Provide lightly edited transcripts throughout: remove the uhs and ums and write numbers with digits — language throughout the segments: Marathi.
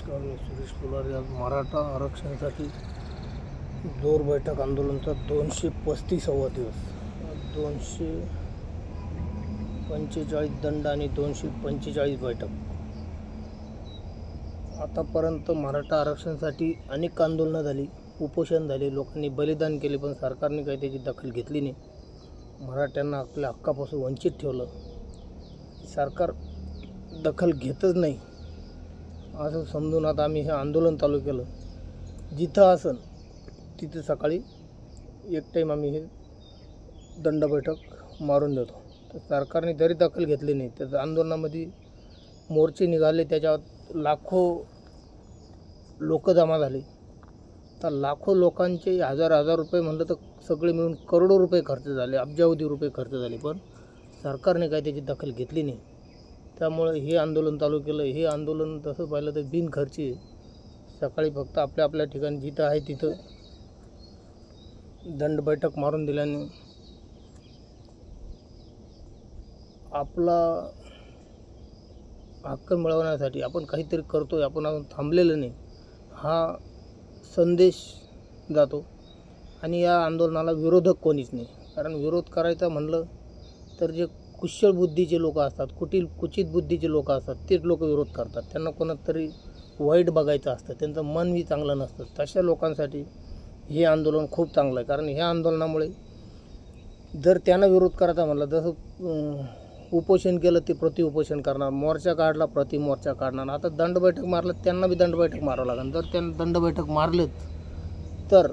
नमस्कार, मी सुरेश पुलारी। आज मराठा आरक्षणासाठी जोर बैठक आंदोलनाचा 235वा दिवस। 245 दंड आणि 245 बैठक। आतापर्यंत मराठा आरक्षणासाठी अनेक आंदोलनं झाली, उपोषण झाले, लोकांनी बलिदान केले, पण सरकारने काही त्याची दखल घेतली नाही। मराठ्यांना आपल्या हक्कापासून वंचित ठेवलं। सरकार दखल घेतच नाही असं समजून आता आम्ही हे आंदोलन चालू केलं। जिथं असन तिथे सकाळी एक टाईम आम्ही हे दंड बैठक मारून देतो। तर सरकारने जरी दखल घेतली नाही, तर आंदोलनामध्ये मोर्चे निघाले, त्याच्यावर लाखो लोक जमा झाले। तर लाखो लोकांचे हजार रुपये म्हणलं तर सगळे मिळून करोडो रुपये खर्च झाले, अब्जावधी रुपये खर्च झाले, पण सरकारने काही त्याची दखल घेतली नाही। त्यामुळे हे आंदोलन चालू केलं। हे आंदोलन तसं पाहिलं तर बिनखर्ची आहे। सकाळी फक्त आपल्या ठिकाणी जिथं आहे तिथं दंड बैठक मारून दिल्याने आपला हक्क मिळवण्यासाठी आपण काहीतरी करतोय, आपण थांबलेलं नाही, हा संदेश जातो। आणि या आंदोलनाला विरोधक कोणीच नाही, कारण विरोध करायचा म्हणलं तर जे कुशल बुद्धीचे लोक असतात, कुचित बुद्धीचे लोक असतात, तेच लोक विरोध करतात। त्यांना कोणात तरी वाईट बघायचं असतं, त्यांचं मनही चांगलं नसतं। तशा लोकांसाठी हे आंदोलन खूप चांगलं आहे, कारण ह्या आंदोलनामुळे जर त्यांना विरोध करायचा म्हणलं, जसं उपोषण केलं ते प्रति उपोषण करणार, मोर्चा काढला प्रति मोर्चा काढणार। आता दंड बैठक मारलं, त्यांना बी दंड बैठक मारावं लागेल। जर त्यांना दंड बैठक मारलेत तर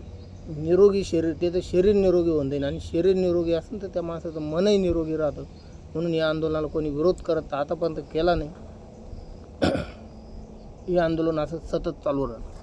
निरोगी शरीर, त्याचं शरीर निरोगी होऊन जाईल, आणि शरीर निरोगी असेल तर त्या माणसाचं मनही निरोगी राहतं। म्हणून या आंदोलनाला कोणी विरोध करत आतापर्यंत केला नाही। हे आंदोलन असं सतत चालू राहतं।